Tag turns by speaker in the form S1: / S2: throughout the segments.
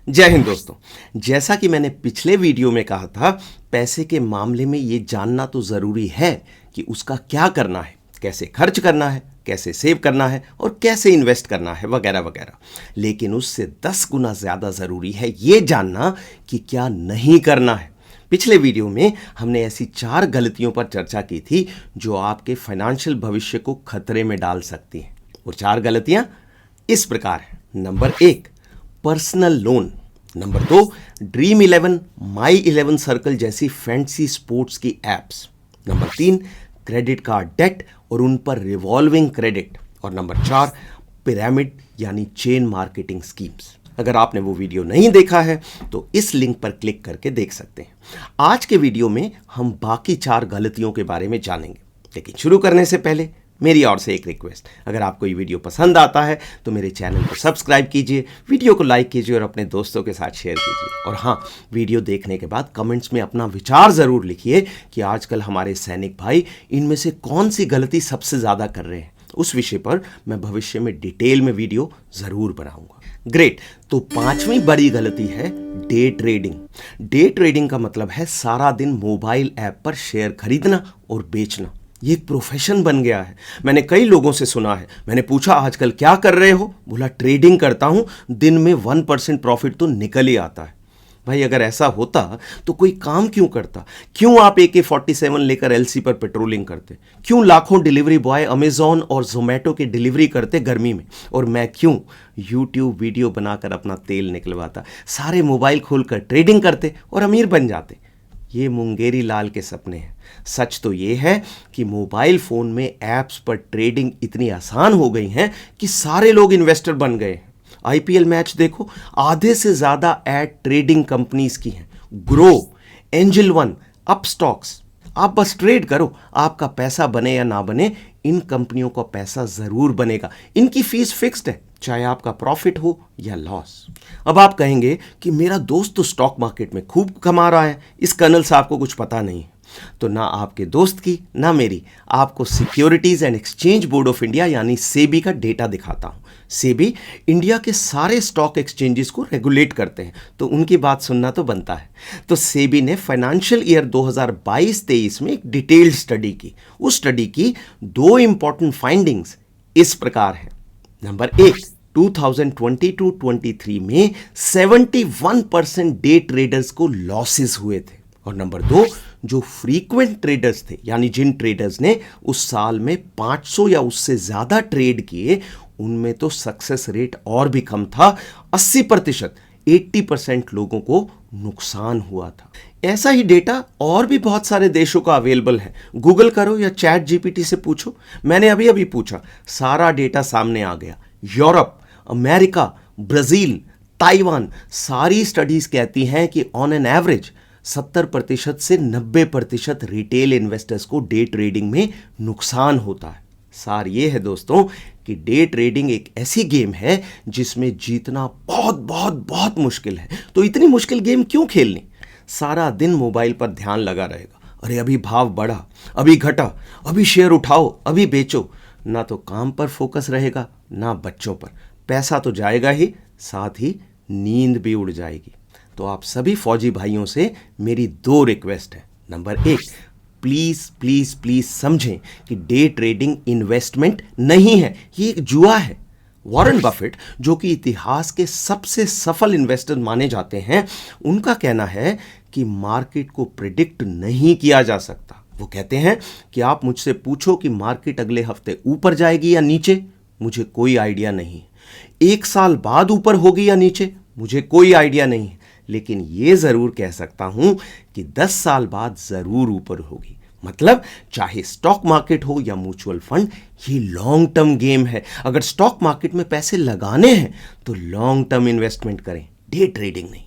S1: जय हिंद दोस्तों। जैसा कि मैंने पिछले वीडियो में कहा था, पैसे के मामले में ये जानना तो ज़रूरी है कि उसका क्या करना है, कैसे खर्च करना है, कैसे सेव करना है और कैसे इन्वेस्ट करना है वगैरह वगैरह। लेकिन उससे 10 गुना ज़्यादा ज़रूरी है ये जानना कि क्या नहीं करना है। पिछले वीडियो में हमने ऐसी 4 गलतियों पर चर्चा की थी जो आपके फाइनेंशियल भविष्य को खतरे में डाल सकती हैं। वो 4 गलतियां इस प्रकार हैं। Number 1, personal loan. Number 2, dream 11, my 11 circle जैसी फैंसी स्पोर्ट्स की apps. Number 3, credit card debt और उन पर रिवॉल्विंग क्रेडिट। और नंबर 4, पिरामिड यानी चेन मार्केटिंग स्कीम्स। अगर आपने वो वीडियो नहीं देखा है तो इस लिंक पर क्लिक करके देख सकते हैं। आज के वीडियो में हम बाकी 4 गलतियों के बारे में जानेंगे, लेकिन शुरू करने से पहले मेरी ओर से एक रिक्वेस्ट, अगर आपको ये वीडियो पसंद आता है तो मेरे चैनल को सब्सक्राइब कीजिए, वीडियो को लाइक कीजिए और अपने दोस्तों के साथ शेयर कीजिए। और हाँ, वीडियो देखने के बाद कमेंट्स में अपना विचार ज़रूर लिखिए कि आजकल हमारे सैनिक भाई इनमें से कौन सी गलती सबसे ज़्यादा कर रहे हैं। उस विषय पर मैं भविष्य में डिटेल में वीडियो ज़रूर बनाऊंगा। ग्रेट। तो 5वीं बड़ी गलती है डे ट्रेडिंग। डे ट्रेडिंग का मतलब है सारा दिन मोबाइल ऐप पर शेयर खरीदना और बेचना। ये एक प्रोफेशन बन गया है। मैंने कई लोगों से सुना है, मैंने पूछा आजकल क्या कर रहे हो, बोला ट्रेडिंग करता हूं, दिन में 1% प्रॉफिट तो निकल ही आता है। भाई अगर ऐसा होता तो कोई काम क्यों करता? क्यों आप AK-47 लेकर LC पर पेट्रोलिंग करते? क्यों लाखों डिलीवरी बॉय अमेजॉन और जोमेटो की डिलीवरी करते गर्मी में? और मैं क्यों यूट्यूब वीडियो बनाकर अपना तेल निकलवाता? सारे मोबाइल खोलकर ट्रेडिंग करते और अमीर बन जाते। ये मुंगेरी लाल के सपने हैं। सच तो ये है कि मोबाइल फ़ोन में ऐप्स पर ट्रेडिंग इतनी आसान हो गई हैं कि सारे लोग इन्वेस्टर बन गए हैं। IPL मैच देखो, आधे से ज़्यादा ऐड ट्रेडिंग कंपनीज की हैं। Grow, angel one, Upstox. आप बस ट्रेड करो, आपका पैसा बने या ना बने, इन कंपनियों का पैसा ज़रूर बनेगा। इनकी फीस फिक्स्ड है, चाहे आपका प्रॉफिट हो या लॉस। अब आप कहेंगे कि मेरा दोस्त तो स्टॉक मार्केट में खूब कमा रहा है, इस कर्नल साहब को कुछ पता नहीं। तो ना आपके दोस्त की ना मेरी, आपको securities and exchange board of India यानी सेबी का डेटा दिखाता हूं। सेबी इंडिया के सारे स्टॉक एक्सचेंजेस को रेगुलेट करते हैं, तो उनकी बात सुनना तो बनता है। तो सेबी ने फाइनेंशियल ईयर 2022-23 में एक डिटेल्ड स्टडी की। उस स्टडी की 2 इंपॉर्टेंट फाइंडिंग्स इस प्रकार है। नंबर 1, 2022-23 में 71% डे ट्रेडर्स को लॉसेस हुए थे। और नंबर 2, जो फ्रीक्वेंट ट्रेडर्स थे, यानी जिन ट्रेडर्स ने उस साल में 500 या उससे ज्यादा ट्रेड किए, उनमें तो सक्सेस रेट और भी कम था। 80%, 80% लोगों को नुकसान हुआ था। ऐसा ही डेटा और भी बहुत सारे देशों का अवेलेबल है। गूगल करो या चैट जीपीटी से पूछो। मैंने अभी अभी पूछा, सारा डेटा सामने आ गया। यूरोप, अमेरिका, ब्राजील, ताइवान, सारी स्टडीज कहती हैं कि ऑन एन एवरेज 70% से 90% रिटेल इन्वेस्टर्स को डे ट्रेडिंग में नुकसान होता है। सार ये है दोस्तों कि डे ट्रेडिंग एक ऐसी गेम है जिसमें जीतना बहुत बहुत बहुत मुश्किल है। तो इतनी मुश्किल गेम क्यों खेलनी? सारा दिन मोबाइल पर ध्यान लगा रहेगा, अरे अभी भाव बढ़ा, अभी घटा, अभी शेयर उठाओ, अभी बेचो। ना तो काम पर फोकस रहेगा, ना बच्चों पर। पैसा तो जाएगा ही, साथ ही नींद भी उड़ जाएगी। तो आप सभी फौजी भाइयों से मेरी 2 रिक्वेस्ट है। नंबर 1, प्लीज़ प्लीज़ प्लीज़ समझें कि डे ट्रेडिंग इन्वेस्टमेंट नहीं है, ये एक जुआ है। वॉरेन बफेट, जो कि इतिहास के सबसे सफल इन्वेस्टर माने जाते हैं, उनका कहना है कि मार्केट को प्रिडिक्ट नहीं किया जा सकता। वो कहते हैं कि आप मुझसे पूछो कि मार्केट अगले हफ्ते ऊपर जाएगी या नीचे, मुझे कोई आइडिया नहीं। 1 साल बाद ऊपर होगी या नीचे, मुझे कोई आइडिया नहीं। लेकिन ये ज़रूर कह सकता हूं कि 10 साल बाद ज़रूर ऊपर होगी। मतलब चाहे स्टॉक मार्केट हो या म्यूचुअल फंड, ये लॉन्ग टर्म गेम है। अगर स्टॉक मार्केट में पैसे लगाने हैं तो लॉन्ग टर्म इन्वेस्टमेंट करें, डे ट्रेडिंग नहीं।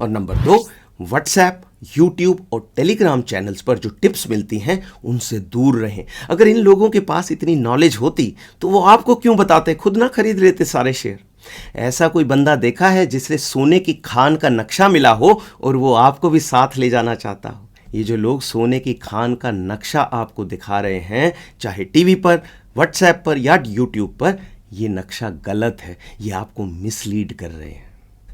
S1: और नंबर 2, व्हाट्सएप, यूट्यूब और टेलीग्राम चैनल्स पर जो टिप्स मिलती हैं उनसे दूर रहें। अगर इन लोगों के पास इतनी नॉलेज होती तो वो आपको क्यों बताते, खुद ना खरीद लेते सारे शेयर। ऐसा कोई बंदा देखा है जिसे सोने की खान का नक्शा मिला हो और वो आपको भी साथ ले जाना चाहता हो? ये जो लोग सोने की खान का नक्शा आपको दिखा रहे हैं, चाहे टीवी पर, व्हाट्सएप पर या यूट्यूब पर, ये नक्शा गलत है। ये आपको मिसलीड कर रहे हैं।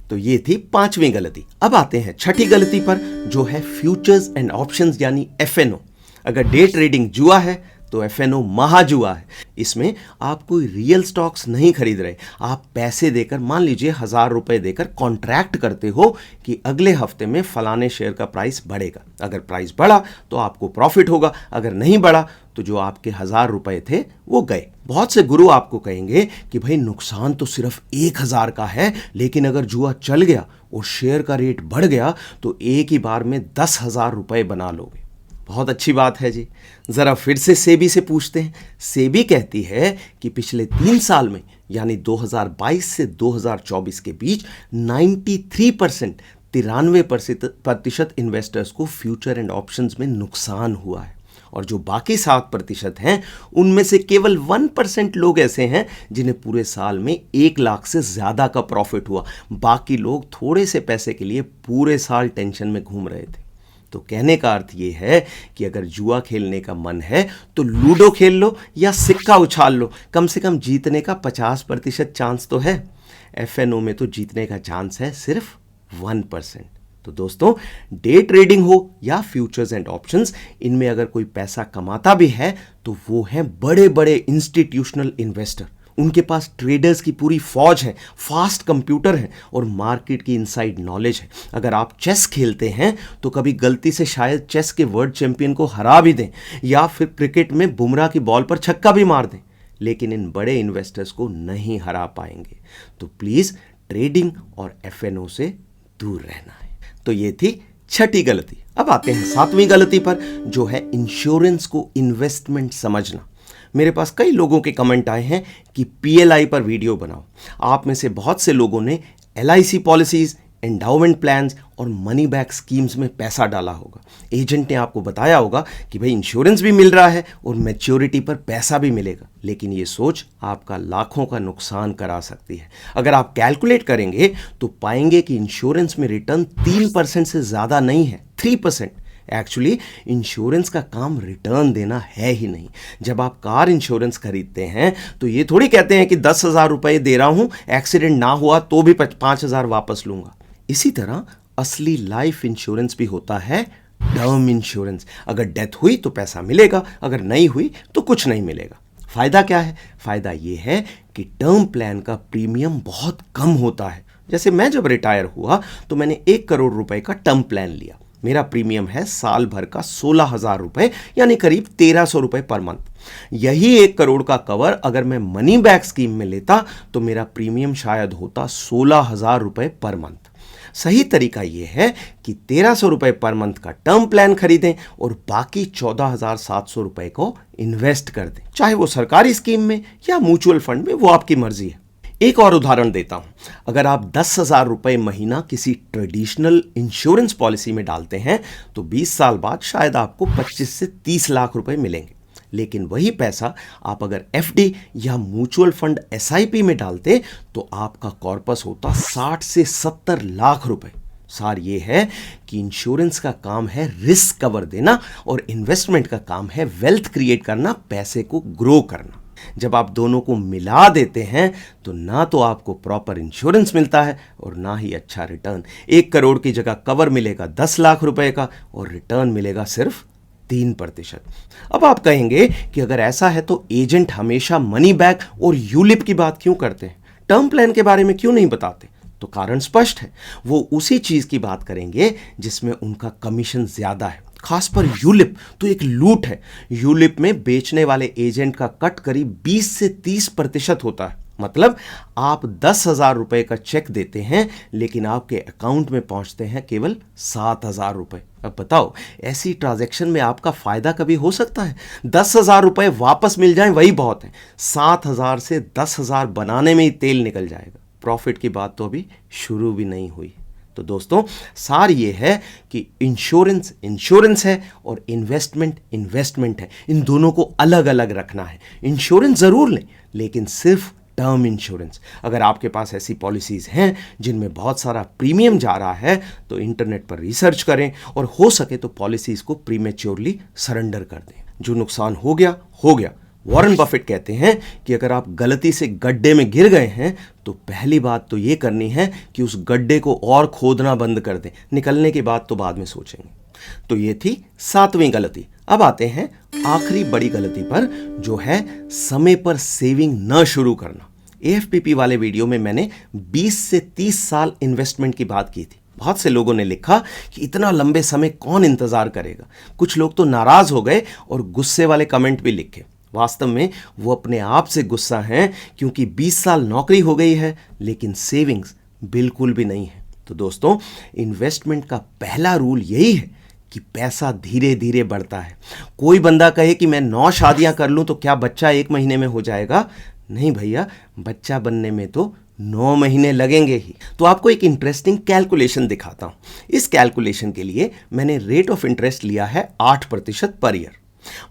S1: तो ये थी पांचवी गलती। अब आते हैं छठी गलती पर, जो है फ्यूचर्स एंड ऑप्शंस यानी एफएनओ। अगर डे ट्रेडिंग जुआ है तो एफएनओ महाजुआ है। इसमें आप कोई रियल स्टॉक्स नहीं खरीद रहे, आप पैसे देकर, मान लीजिए 1,000 रुपए देकर कॉन्ट्रैक्ट करते हो कि अगले हफ्ते में फलाने शेयर का प्राइस बढ़ेगा। अगर प्राइस बढ़ा तो आपको प्रॉफिट होगा, अगर नहीं बढ़ा तो जो आपके 1,000 रुपए थे वो गए। बहुत से गुरु आपको कहेंगे कि भाई नुकसान तो सिर्फ 1,000 का है, लेकिन अगर जुआ चल गया और शेयर का रेट बढ़ गया तो एक ही बार में 10,000 रुपए बना लोगे। बहुत अच्छी बात है जी। ज़रा फिर से सेबी से पूछते हैं। सेबी कहती है कि पिछले 3 साल में यानी 2022 से 2024 के बीच 93% इन्वेस्टर्स को फ्यूचर एंड ऑप्शंस में नुकसान हुआ है, और जो बाकी 7% हैं उनमें से केवल 1% लोग ऐसे हैं जिन्हें पूरे साल में 1 लाख से ज़्यादा का प्रॉफिट हुआ। बाकी लोग थोड़े से पैसे के लिए पूरे साल टेंशन में घूम रहे थे। तो कहने का अर्थ ये है कि अगर जुआ खेलने का मन है तो लूडो खेल लो या सिक्का उछाल लो, कम से कम जीतने का 50% चांस तो है। एफएनओ में तो जीतने का चांस है सिर्फ 1%। तो दोस्तों, डे ट्रेडिंग हो या फ्यूचर्स एंड ऑप्शंस, इनमें अगर कोई पैसा कमाता भी है तो वो हैं बड़े बड़े इंस्टीट्यूशनल इन्वेस्टर। उनके पास ट्रेडर्स की पूरी फौज है, फास्ट कंप्यूटर है और मार्केट की इनसाइड नॉलेज है। अगर आप चेस खेलते हैं तो कभी गलती से शायद चेस के वर्ल्ड चैंपियन को हरा भी दें, या फिर क्रिकेट में बुमराह की बॉल पर छक्का भी मार दें, लेकिन इन बड़े इन्वेस्टर्स को नहीं हरा पाएंगे। तो प्लीज़ ट्रेडिंग और एफएनओ से दूर रहना है। तो ये थी छठी गलती। अब आते हैं 7वीं गलती पर, जो है इंश्योरेंस को इन्वेस्टमेंट समझना। मेरे पास कई लोगों के कमेंट आए हैं कि पीएलआई पर वीडियो बनाओ। आप में से बहुत से लोगों ने एलआईसी पॉलिसीज, एंडाउमेंट प्लान्स और मनी बैक स्कीम्स में पैसा डाला होगा। एजेंट ने आपको बताया होगा कि भाई इंश्योरेंस भी मिल रहा है और मैच्योरिटी पर पैसा भी मिलेगा, लेकिन ये सोच आपका लाखों का नुकसान करा सकती है। अगर आप कैलकुलेट करेंगे तो पाएंगे कि इंश्योरेंस में रिटर्न 3% से ज़्यादा नहीं है, 3%। एक्चुअली इंश्योरेंस का काम रिटर्न देना है ही नहीं। जब आप कार इंश्योरेंस खरीदते हैं तो ये थोड़ी कहते हैं कि 10,000 रुपये दे रहा हूं, एक्सीडेंट ना हुआ तो भी 5,000 वापस लूंगा। इसी तरह असली लाइफ इंश्योरेंस भी होता है टर्म इंश्योरेंस। अगर डेथ हुई तो पैसा मिलेगा, अगर नहीं हुई तो कुछ नहीं मिलेगा। फायदा क्या है? फायदा ये है कि टर्म प्लान का प्रीमियम बहुत कम होता है। जैसे मैं जब रिटायर हुआ तो मैंने 1 करोड़ रुपए का टर्म प्लान लिया। मेरा प्रीमियम है साल भर का 16,000 रुपए, यानी करीब 1,300 रुपए पर मंथ। यही 1 करोड़ का कवर अगर मैं मनी बैक स्कीम में लेता तो मेरा प्रीमियम शायद होता 16,000 रुपए पर मंथ। सही तरीका यह है कि 1,300 रुपए पर मंथ का टर्म प्लान खरीदें और बाकी 14,700 रुपए को इन्वेस्ट कर दें, चाहे वो सरकारी स्कीम में या म्यूचुअल फंड में, वो आपकी मर्जी है। एक और उदाहरण देता हूं। अगर आप 10,000 रुपए महीना किसी ट्रेडिशनल इंश्योरेंस पॉलिसी में डालते हैं तो 20 साल बाद शायद आपको 25 से 30 लाख रुपए मिलेंगे। लेकिन वही पैसा आप अगर एफडी या म्यूचुअल फंड एसआईपी में डालते तो आपका कॉर्पस होता 60 से 70 लाख रुपए। सार ये है कि इंश्योरेंस का काम है रिस्क कवर देना और इन्वेस्टमेंट का काम है वेल्थ क्रिएट करना, पैसे को ग्रो करना। जब आप दोनों को मिला देते हैं तो ना तो आपको प्रॉपर इंश्योरेंस मिलता है और ना ही अच्छा रिटर्न। 1 करोड़ की जगह कवर मिलेगा 10 लाख रुपए का और रिटर्न मिलेगा सिर्फ 3%। अब आप कहेंगे कि अगर ऐसा है तो एजेंट हमेशा मनी बैक और यूलिप की बात क्यों करते हैं, टर्म प्लान के बारे में क्यों नहीं बताते? तो कारण स्पष्ट है, वो उसी चीज की बात करेंगे जिसमें उनका कमीशन ज्यादा है। खास पर यूलिप तो एक लूट है। यूलिप में बेचने वाले एजेंट का कट करीब 20 से 30% होता है। मतलब आप 10,000 रुपए का चेक देते हैं लेकिन आपके अकाउंट में पहुंचते हैं केवल 7,000 रुपए। अब बताओ, ऐसी ट्रांजैक्शन में आपका फायदा कभी हो सकता है? 10,000 रुपए वापस मिल जाएं वही बहुत है। 7,000 से 10,000 बनाने में ही तेल निकल जाएगा। प्रॉफिट की बात तो अभी शुरू भी नहीं हुई। तो दोस्तों, सार ये है कि इंश्योरेंस इंश्योरेंस है और इन्वेस्टमेंट इन्वेस्टमेंट है। इन दोनों को अलग अलग रखना है। इंश्योरेंस जरूर लें, लेकिन सिर्फ टर्म इंश्योरेंस। अगर आपके पास ऐसी पॉलिसीज हैं जिनमें बहुत सारा प्रीमियम जा रहा है तो इंटरनेट पर रिसर्च करें और हो सके तो पॉलिसीज को प्रीमेच्योरली सरेंडर कर दें। जो नुकसान हो गया, वॉरेन बफेट कहते हैं कि अगर आप गलती से गड्ढे में गिर गए हैं तो पहली बात तो ये करनी है कि उस गड्ढे को और खोदना बंद कर दें, निकलने के बाद तो बाद में सोचेंगे। तो ये थी 7वीं गलती। अब आते हैं आखिरी बड़ी गलती पर, जो है समय पर सेविंग न शुरू करना। AFPP वाले वीडियो में मैंने 20 से 30 साल इन्वेस्टमेंट की बात की थी। बहुत से लोगों ने लिखा कि इतना लंबे समय कौन इंतजार करेगा। कुछ लोग तो नाराज हो गए और गुस्से वाले कमेंट भी लिखे। वास्तव में वो अपने आप से गुस्सा हैं, क्योंकि 20 साल नौकरी हो गई है लेकिन सेविंग्स बिल्कुल भी नहीं है। तो दोस्तों, इन्वेस्टमेंट का पहला रूल यही है कि पैसा धीरे धीरे बढ़ता है। कोई बंदा कहे कि मैं 9 शादियां कर लूं तो क्या बच्चा 1 महीने में हो जाएगा? नहीं भैया, बच्चा बनने में तो 9 महीने लगेंगे ही। तो आपको एक इंटरेस्टिंग कैलकुलेशन दिखाता हूं। इस कैलकुलेशन के लिए मैंने रेट ऑफ इंटरेस्ट लिया है 8% पर ईयर।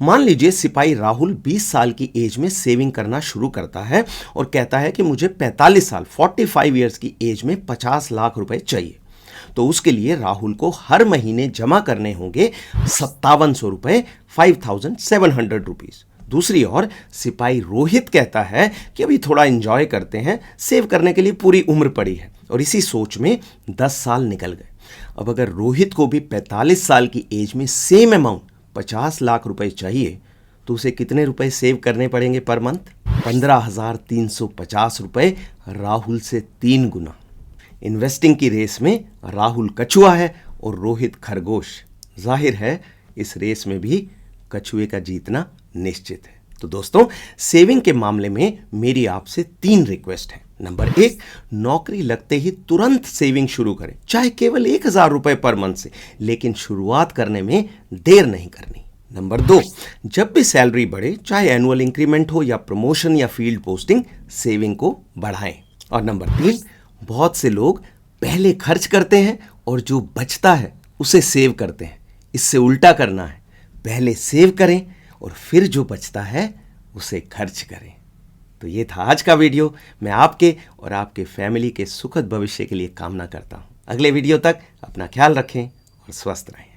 S1: मान लीजिए सिपाही राहुल 20 साल की एज में सेविंग करना शुरू करता है और कहता है कि मुझे 45 साल 45 ईयर्स की एज में 50 लाख रुपए चाहिए। तो उसके लिए राहुल को हर महीने जमा करने होंगे 5700 रुपए, 5700 रुपीज। दूसरी ओर सिपाही रोहित कहता है कि अभी थोड़ा एंजॉय करते हैं, सेव करने के लिए पूरी उम्र पड़ी है। और इसी सोच में 10 साल निकल गए। अब अगर रोहित को भी 45 साल की एज में सेम अमाउंट 50 लाख रुपए चाहिए तो उसे कितने रुपए सेव करने पड़ेंगे पर मंथ? 15,350 रुपए, राहुल से 3 गुना। इन्वेस्टिंग की रेस में राहुल कछुआ है और रोहित खरगोश। जाहिर है इस रेस में भी कछुए का जीतना निश्चित है। तो दोस्तों, सेविंग के मामले में मेरी आपसे 3 रिक्वेस्ट है। नंबर 1, नौकरी लगते ही तुरंत सेविंग शुरू करें, चाहे केवल 1000 रुपए पर मंथ से, लेकिन शुरुआत करने में देर नहीं करनी। नंबर 2, जब भी सैलरी बढ़े, चाहे एनुअल इंक्रीमेंट हो या प्रमोशन या फील्ड पोस्टिंग, सेविंग को बढ़ाएं। और नंबर 3, बहुत से लोग पहले खर्च करते हैं और जो बचता है उसे सेव करते हैं। इससे उल्टा करना है, पहले सेव करें और फिर जो बचता है उसे खर्च करें। तो ये था आज का वीडियो। मैं आपके और आपके फैमिली के सुखद भविष्य के लिए कामना करता हूँ। अगले वीडियो तक अपना ख्याल रखें और स्वस्थ रहें।